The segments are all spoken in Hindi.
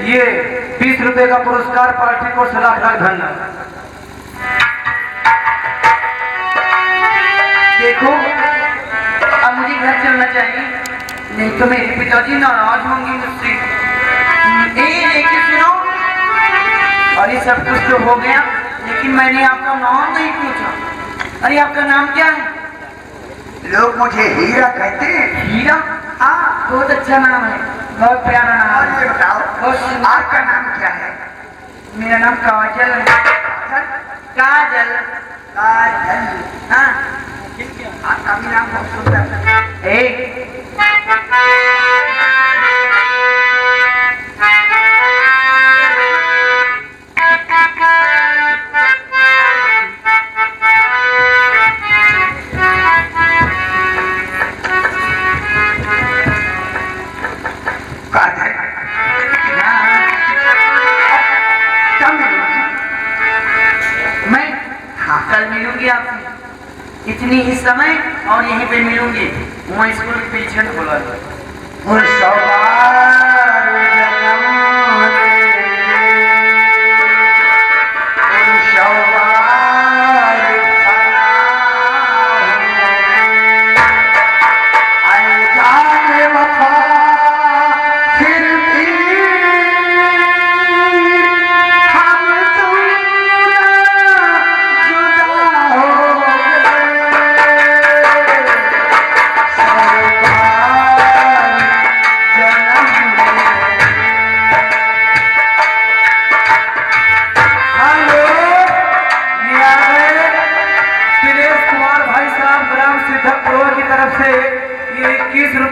ये 20 रुपए का पुरस्कार पार्टी को लाख लाख धन्यवाद। देखो अब मुझे घर चलना चाहिए, नहीं तो मेरे पिताजी नाराज होंगे मुझसे। लेकिन सुनो, और ये सब कुछ तो हो गया, लेकिन मैंने आपका नाम नहीं पूछा। अरे आपका नाम क्या है? लोग मुझे हीरा कहते हैं। हीरा? हाँ, बहुत अच्छा नाम है, बहुत प्यारा नाम और है। ये बताओ आपका नाम क्या है? मेरा नाम काजल है। काजल? काजल। हाँ। आपका भी नाम बहुत सुंदर है। कल मिलूंगी आपसे इतनी ही समय और यहीं पे मिलूंगी। वहाँ स्कूल के पीछे बोला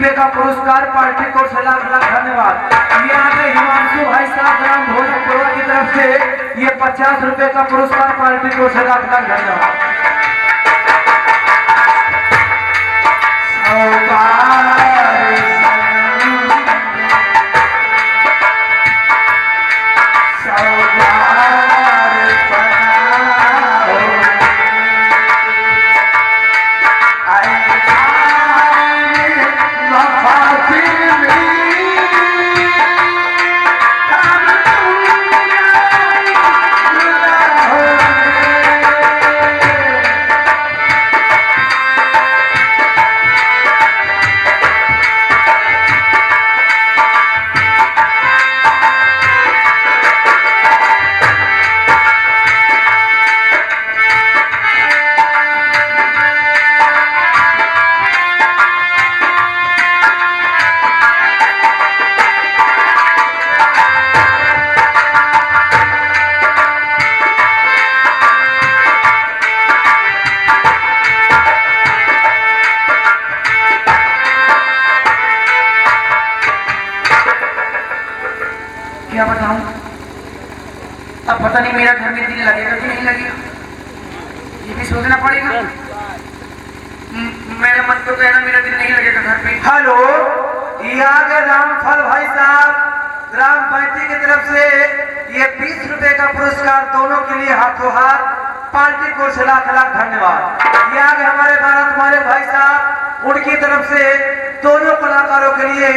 का पुरस्कार पार्टी को लाख लाख धन्यवाद। यहाँ पे हिमांशु भाई साहब ग्राम भोजपुर की तरफ से ये 50 रुपए का पुरस्कार पार्टी को लाख लाख धन्यवाद। क्या बताऊं, अब पता नहीं मेरा घर में दिल लगेगा कि नहीं लगेगा, ये भी सोचना पड़ेगा। मेरा मन तो कहना मेरा दिल नहीं लगेगा घर पे। हेलो, ये रामफल भाई साहब ग्राम पंचायत की तरफ से ये 20 रुपए का पुरस्कार दोनों के लिए हाथों हाथ पार्टी को लाख लाख धन्यवाद। ये आगे हमारे भारत हमारे भाई साहब उनकी तरफ से दोनों कलाकारों के लिए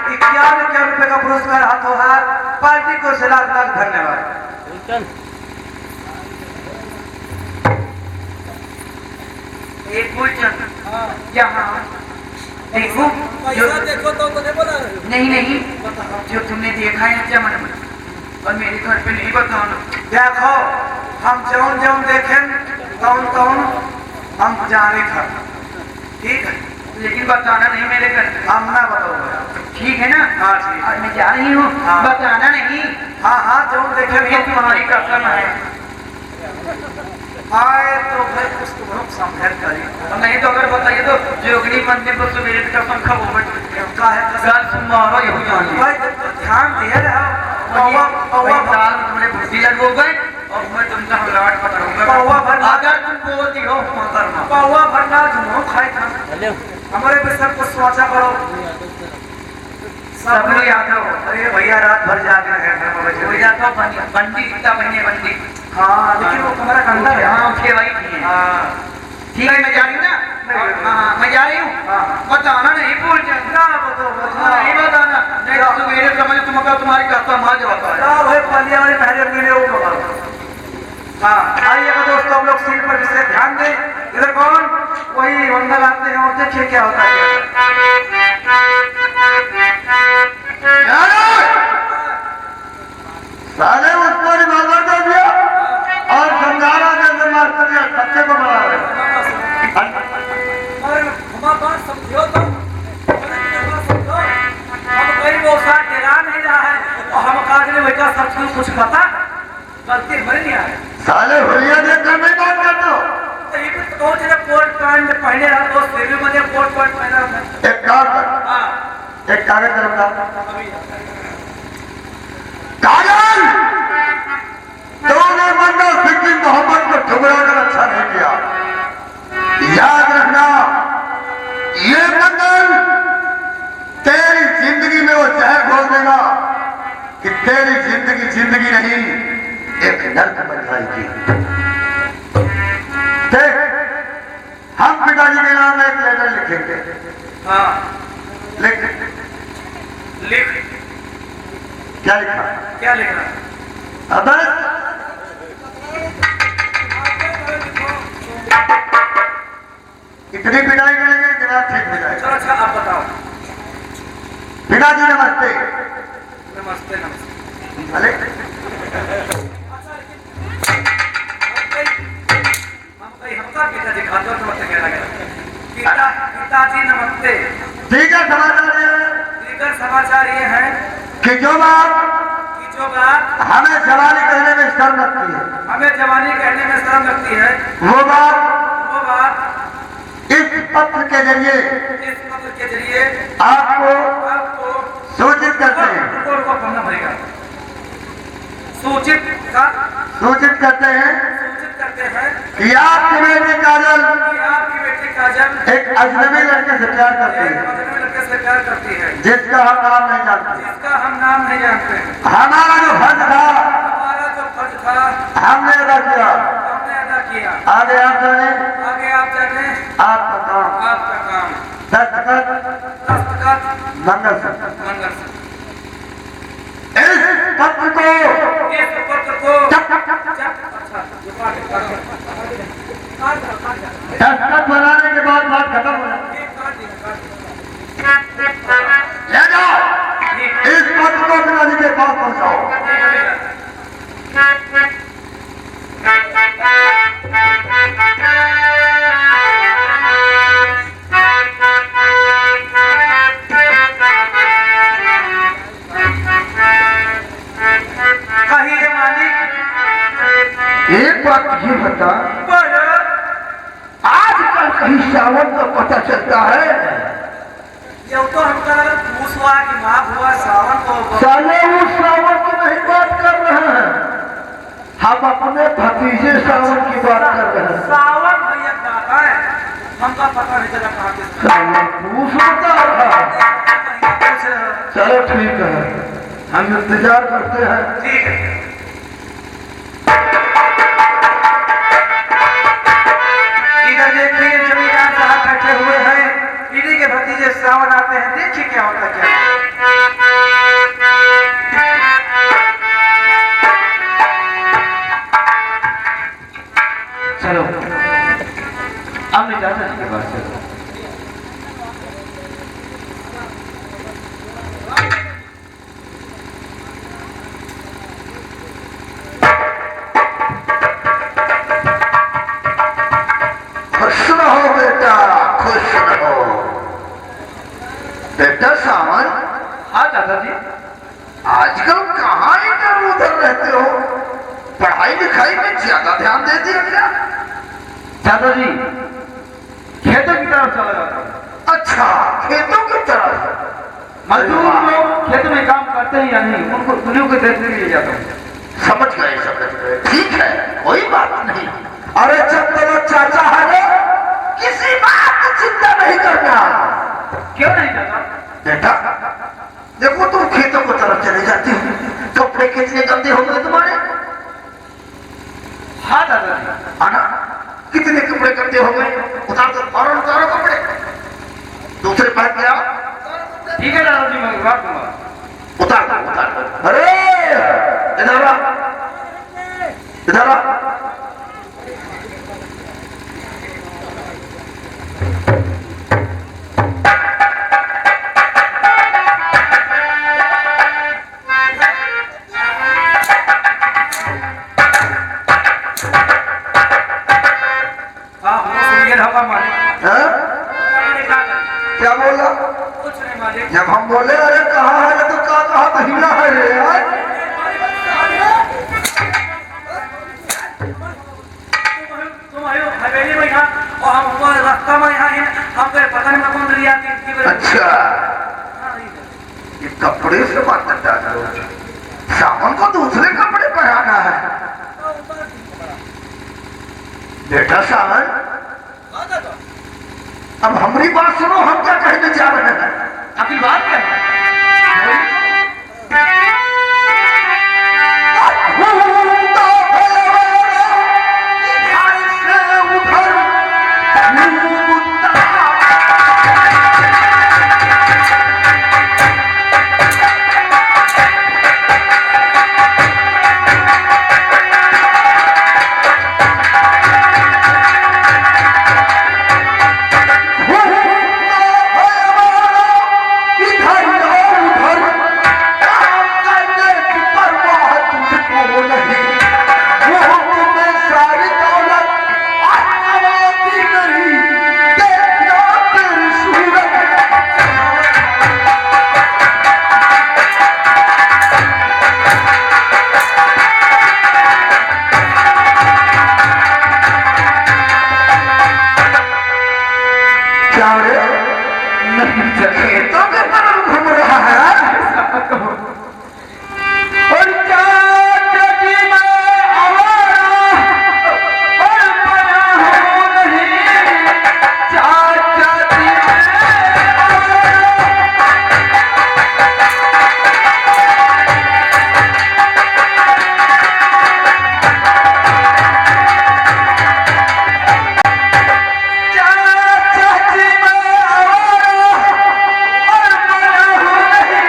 51 रुपए का पुरस्कार हाथों हाथ पार्टी को लाख लाख धन्यवाद। एक यहाँ देखो देखो तो नहीं बोला। नहीं नहीं, जो तुमने देखा है क्या मन और मेरे घर पे नहीं बताओ ना। देखो हम जौन जौन देखें तौन तौन हम जाने था, ठीक है, लेकिन बताना नहीं मेरे घर। हम ना बताओ, ठीक है ना? हाँ ठीक। और मैं जा रही हूँ, हाँ। बताना नहीं। हाँ हाँ जौन देखें ये तुम्हारी कसम है। आए तो भाई कुछ तो हम संभल करें, और नहीं तो अगर बताइए तो जोगनी मंदिर पर सवेरे का पंखा वो बैठ का है गाल सुमारो यहू जान भाई ध्यान दे रहा और दाल में थोड़े भूसी लग हो गए और मैं तुमका हलवाट पकड़ूंगा। पौवा भर अगर तुम बोलती हो मोहतरमा। पौवा भरना जुनू खाई था हमारे पे सब कुछ सोचा करो सब लोग याद हो। अरे भैया रात भर जाके रहे घर में बैठे हो जाता बंटी कितना बनिए बंटी। हाँ लेकिन वो कमरा का अंदर है हाँ उसके भाई नहीं है। हाँ ठीक है मैं जा रही हूँ ना। हाँ मैं जा रही हूँ। हाँ। बताना नहीं भूल जाना। नहीं बताना नहीं तो मेरे समझ तुमका तुम्हारी कहता माँ जवाब है। भाई पलिया वाले पहले मिले वो कमरा हाँ आइएगा दोस्तों हम लोग सीट पर विशेष ध्यान दें। इधर कौन वही मंगल आते हैं और देखिए क्या होता है। साले उसको रिवॉल्वर दे दिया और समझाना जैसे मास्टर ने बच्चे को बना रहे हमारा बात समझो तो हम कई वो साथ डरा नहीं रहा है और हम कागज बेटा सब कुछ पता गलती हमारी नहीं आ रही। साले होलिया देखकर नहीं बात करते हो। तो ये भी तो जरा कोट पैंट पहने रहा तो फिर भी मुझे कोट पैंट पहना था। एक काम कर हाँ एक कागज तरफ ला कागज तूने बंदा सिक्की मोहब्बत को ठुकरा कर अच्छा नहीं किया। याद रखना ये बंदल तेरी जिंदगी में वो जहर घोल देगा कि तेरी जिंदगी जिंदगी नहीं एक नर्क बन जाएगी। देख हम पिताजी के नाम में एक लेटर लिखेंगे। हाँ लिख लिख क्या लिखा क्या लिखना अब इतनी पिटाई करेंगे दिमाग ठीक हो जाएगा। चलो अच्छा आप बताओ। पिताजी नमस्ते। नमस्ते नमस्ते भले हमका पिताजी खाते नमस्ते कहना गया पिताजी नमस्ते। ठीक है समाचार ये है दीगर समाचार ये है कि जो बात कि जो बात हमें जवानी कहने में शर्म लगती है हमें जवानी कहने में शर्म लगती है वो बात इस पत्र के जरिए इस पत्र के जरिए आपको सूचित करते हैं को पढ़ना पड़ेगा। सूचित का सूचित करते हैं सूचित करते हैं कि आपकी बेटी काजल कि आपकी बेटी काजल एक अजनबी लड़के से प्यार करती एक है अजनबी लड़के से प्यार करती है जिसका हम नाम नहीं जानते। जिसका हम नाम नहीं जानते। हमारा जो फर्ज था हमारा जो फर्ज था हमने अदा किया। हमने अदा किया। आगे आप जाने आगे आप जाने आपका काम आपका काम दस्तखत दस्तखत मंगलसूत्र। मंगल इस पत्र को इस पत्र को दस्तखत बनाने के बाद बात खत्म हो जाती है। ले जाओ इस पत्र को पिताजी के पास पहुंचाओ। कहिए मालिक। एक बात ये बता बोलो। आजकल कहीं सावन का पता चलता है। ये तो हमका लगा पूछ हुआ कि माँ हुआ सावन को साले उस सावन की नहीं बात कर रहे हैं हम अपने भतीजे सावन की बात कर रहे हैं। सावन भैया दादा है हमका पता नहीं चला कहाँ पे साले पूछ बता रहा है। पूछ रहे हो। चलो ठीक है हम इंतजार करते हैं। ठीक है इधर देखिए जमींदार साहब बैठे हुए हैं इन्हीं के भतीजे सावन आते हैं देखिए क्या होता है क्या। चलो हमने चाचा जी के पास चलो। खुश रहो बेटा खुश रहो। बेटा सावन हाँ चाचा जी। आजकल कहाँ इधर उधर रहते हो। पढ़ाई लिखाई में ज्यादा ध्यान दे दिया क्या। चाचा जी खेतों की तरफ चला जाता हूँ। अच्छा खेतों की तरफ। मजदूर लोग खेत में काम करते हैं या नहीं उनको दुनिया को देखने के लिए जाता हूँ। समझ गए, ठीक है, कोई बात नहीं। अरे जब तक चाचा है किसी बात की चिंता नहीं करना। क्यों नहीं चाचा? बेटा देखो, तुम खेतों को तरफ चले जाती हो, कपड़े कितने गंदे हो गए तुम्हारे। हाँ दादाजी। आना, कितने कपड़े गंदे हो गए, उतार दो, फौरन उतारो कपड़े, दूसरे पहन के आओ। ठीक है दादाजी, मैं उतार दूंगा। उतार दो, उतार दो। अरे इधर आ, इधर आ। हाँ वो सुनिए ढाबा मालिक। हाँ? मैंने कहा था, क्या बोला? कुछ नहीं मालिक। जब हम बोले अरे कहाँ है तो कहा महीना है रे यार। तुम आयो हवेली में यहाँ और हम हमारे रास्ता में यहाँ हैं, हमको पता नहीं कौन दिया थी। अच्छा, ये कपड़े से बात करता है, सामान को दूसरे कपड़े पहनाना है। बेटा सावन, अब हमारी बात सुनो, हम क्या कहने जा रहे हैं। आपकी बात क्या है? खेतों के तरफ घूम रहा है। और चाचा जी मैं आवारा और बना हूँ नहीं। चाचा जी मैं आवारा। चाचा जी मैं आवारा और बना हूँ नहीं।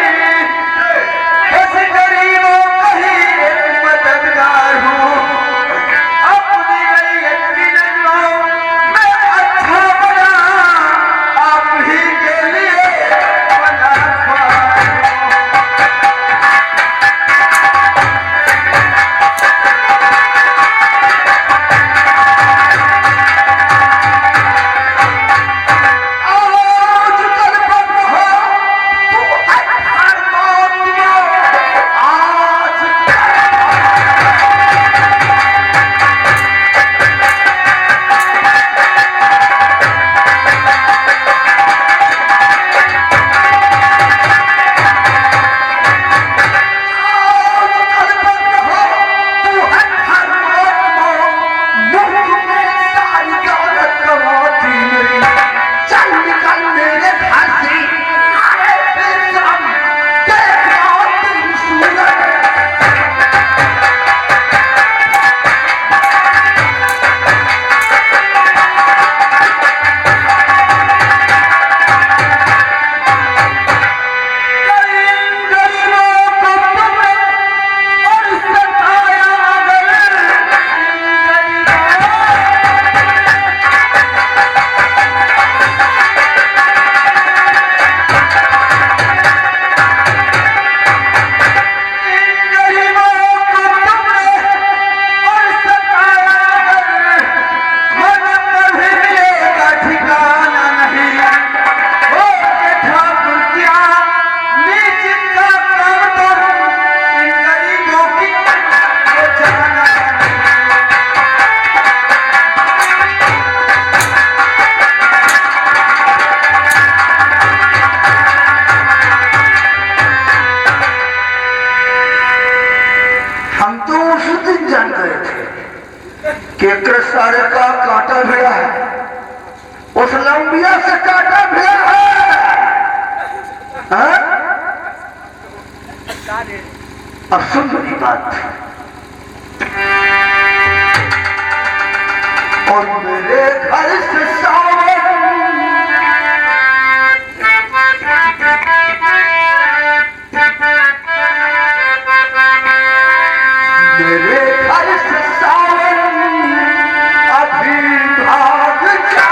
एक सारे का कांटा भिड़ा है, उस लंबिया से कांटा भिड़ा है। हाँ? अब सुन मेरी बात। और मेरे घर से मेरे घर से सावन अभी भाग जा।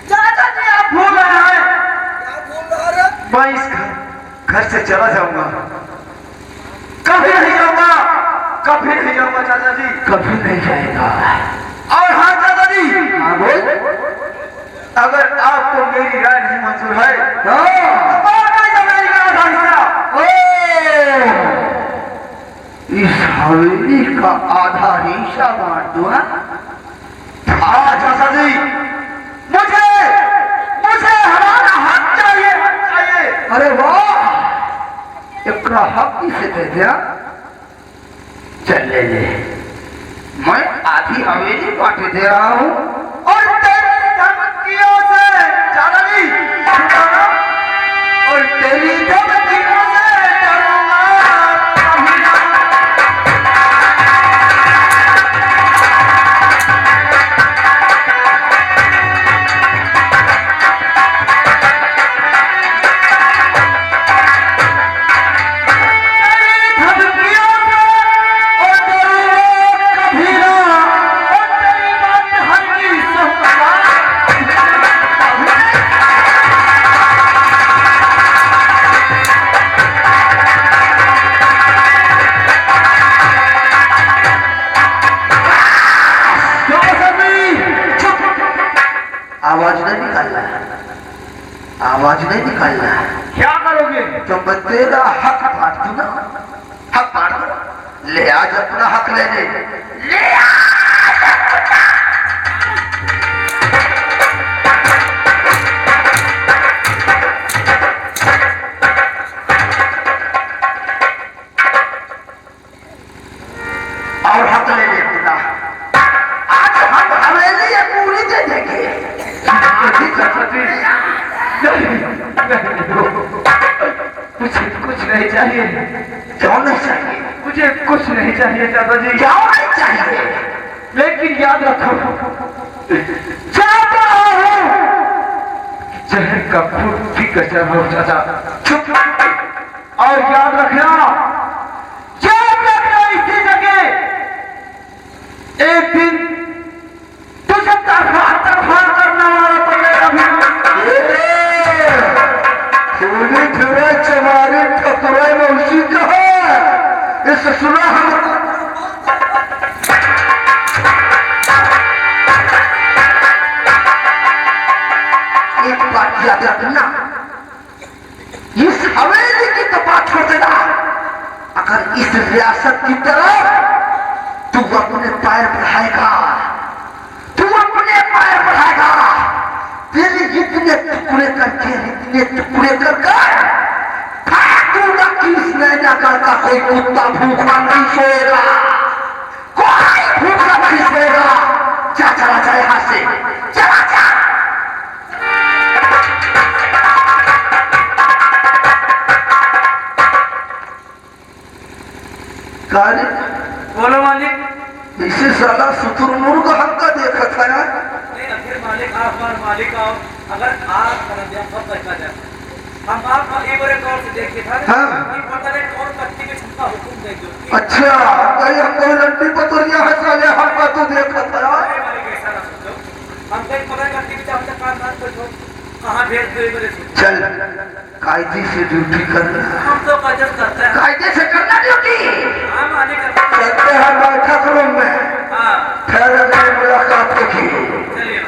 चाचा जी आप भूल रहे हैं। क्या बोल रहा है? मैं इस घर से चला जाऊंगा, कभी नहीं जाऊंगा, कभी नहीं जाऊंगा चाचा जी, कभी नहीं जाएगा। और हाँ चाचा जी, हाँ बोल। अगर आपको मेरी राय नहीं मंजूर है हाँ। तो नहीं तो मेरी राय का हिस्सा। इस हवेली का आधा हिस्सा बांट दो। हाँ चाचा जी, मुझे मुझे हमारा हक चाहिए, हक चाहिए। अरे वाह, एक हक किसे दे दिया? चल ले ले, मैं आधी हवेली बांटे दे रहा हूँ। और तेरी धमकियों से चाचा जी छुटाना, और तेरी धमकियों से डरूंगा कभी ना। आवाज नहीं निकालना है, आवाज नहीं निकालना है। क्या करोगे? तो मैं तेरा हक बांट दूं ना, हक बांट दो। ले आज अपना हक ले ले, ले और हक ले ले अपना। आज हम हवेली ये पूरी दे देंगे। मुझे कुछ नहीं चाहिए, क्यों नहीं चाहिए? मुझे कुछ नहीं चाहिए चाचा जी, क्यों नहीं चाहिए? लेकिन याद रखो, चाहता हूँ जहर का फूट भी कचर हो चाचा। चुप। और याद रखना इसी जगह एक दिन तुझे तरफा करना वाला पड़ेगा भी। थोड़ी थोड़ा चमारी ठकुरा में उसी का है। इस सुना हमको इतने टुकड़े करके फालतू किस नैना करता कोई कुत्ता भूखा नहीं सोएगा, कोई भूखा नहीं सोएगा। चला जा यहाँ से, चला जा। बोलो मालिक। इसे साला शुतुरमुर्ग हमका देखा था यार। नहीं फिर मालिक आप मालिक आओ, अगर आप कर दिया सब बचा जाए। हम आप एक बार और से देख के था कि पता नहीं कौन पत्नी के छक्का हुकुम दे दो। अच्छा कहीं हमको लंडी पतोरिया है साले हमका तो देखा था यार। मालिक ऐसा ना सोचो, हम कहीं पता करती कि हम काम ना करो, कहां भेज दो मेरे से। चल कायदे से ड्यूटी करना, हम तो कायदे करते हैं, कायदे से करना ड्यूटी। हां मालिक चलते हैं बैठक रूम में। हां फिर अगली मुलाकात होगी। चलिए।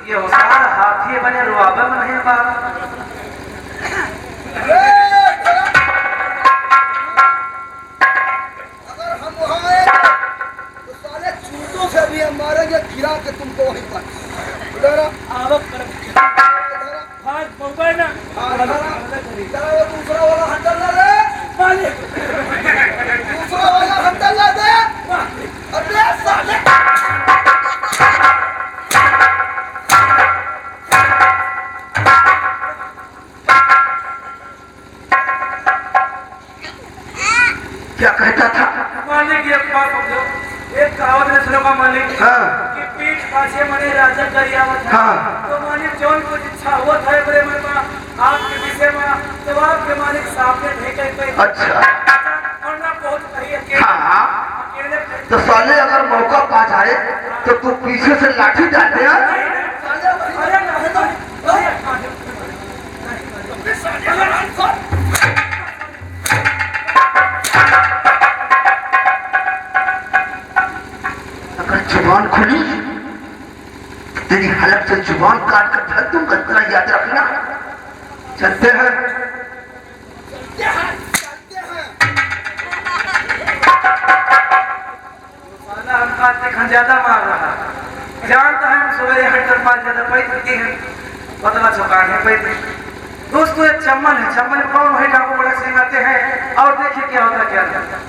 ये होशियार हाथी बने रुआबे में नहीं बात। अगर हम वहाँ आए तो साले चूतों से भी हम मारेंगे, गिरा के तुमको वहीं पर। इधर आवक कर, हाथ पकड़ ना, इधर वो दूसरा वाला हटल ना रे, दूसरा वाला हटल ना दे। अरे साले क्या कहता था मालिक? ये बात समझो, एक कहावत है सुनो का मालिक। हाँ कि पीठ पाछे मने राजा करियावत है। हाँ। तो मालिक जौन कुछ इच्छा हुआ था बड़े में आपके विषय में, तो आपके मालिक सामने भेजे पे। अच्छा और ना बहुत कही अकेले हाँ अकेले तो साले अगर मौका पा जाए तो तू पीछे से लाठी डाल दे यार। अरे अगर जुबान खुली तेरी हलक से जुबान काट कर फेंक दूंगा, इतना याद रखना। चलते हैं। ज्यादा मार रहा जानता है। हम सवेरे हटकर 5 ज्यादा पैदती है, पतला चौकान है पैदल। दोस्तों एक चम्मन है, चम्मन में कौन वही डाकू बड़ा सिंह आते हैं और देखिए क्या होता क्या नहीं।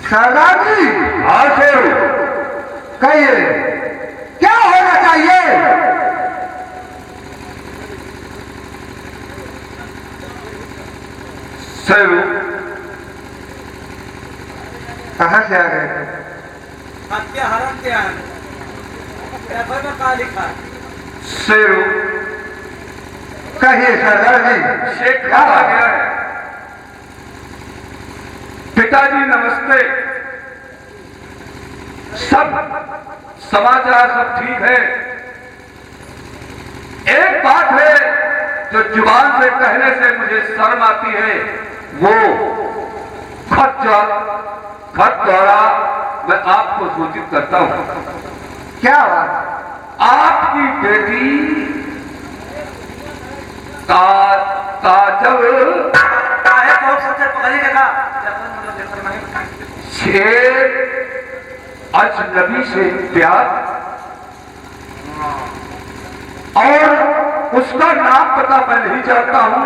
सरदार जी हाँ शेर कहिए क्या होना चाहिए? शेरू कहाँ से आ गए? हत्या हरम क्या है, पेपर में क्या लिखा? शेरू कहिए सरदार जी। शेख आ गया है। पिताजी नमस्ते। सब समाचार सब ठीक है। एक बात है जो जुबान से कहने से मुझे शर्म आती है, वो खत द्वारा मैं आपको सूचित करता हूं। क्या बात? आपकी बेटी काजल काहे बहुत सच्चे पकड़ी के का शेर अजनबी से प्यार और उसका नाम पता मैं नहीं जानता हूं,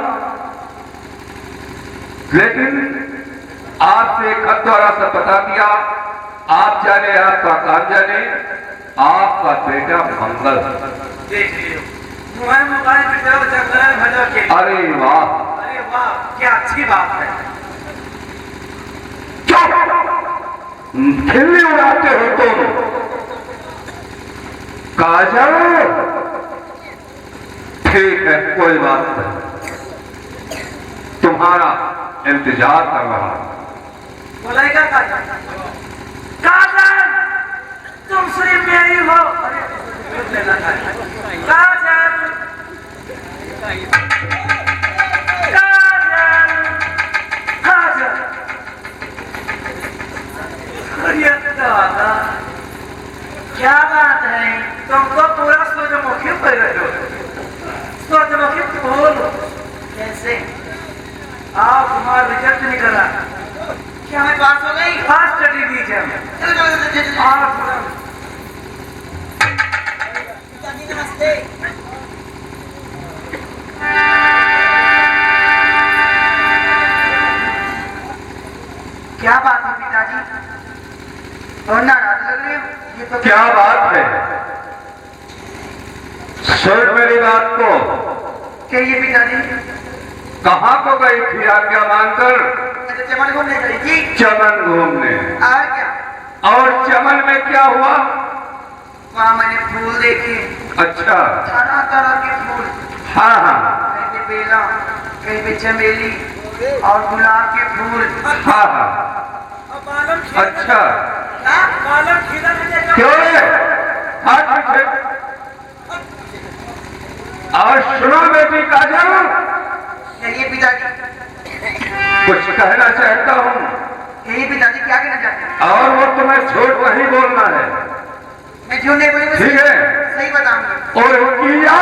लेकिन आपसे खत द्वारा सब बता दिया। आप जाने आपका काम जाने, आपका बेटा मंगल। देख लियो मुझे मोबाइल पे जाओ जंगल में भजो के। अरे वाह, अरे वाह क्या अच्छी बात है। खिल्ली उड़ाते हो तुम। काजल ठीक है कोई बात नहीं, तुम्हारा इंतजार कर रहा हूं। बोलेगा काजल, काजल तुम सिर्फ मेरी हो। अरे लेना था काजल, काजल, काजल। अरे दादा क्या बात है? तुमको पूरा सूर्यमुखी कर रहे हो। सूर्यमुखी फूल कैसे? आप तुम्हारा रिजल्ट निकला। क्या हमें पास हो गई? First division. चलो चलो चलो चलो। आप पिताजी नमस्ते। क्या बात है पिताजी? और नाराज लग रहे हो? ये तो क्या बात है? सुन मेरी बात को। कहिए पिताजी। कहाँ को गई थी आज्ञा मांगकर? अच्छा चमन घूमने गई थी। चमन घूमने। और क्या? और चमन में क्या हुआ? वहाँ मैंने फूल देखे, अच्छा। तरह तरह के फूल, हाँ हाँ कहीं पे बेला, कहीं पे चमेली और गुलाब के फूल। हाँ हाँ। अच्छा क्यों रे? हाथ पीछे। और सुनो बेटी काजल, कहिए पिताजी। कुछ कहना चाहता हूँ कहिए पिताजी, क्या कहना चाहते हैं? और वो तुम्हें झूठ नहीं बोलना है, मैं झूठ नहीं बोलूंगा, ठीक है? सही बताऊंगा। और किया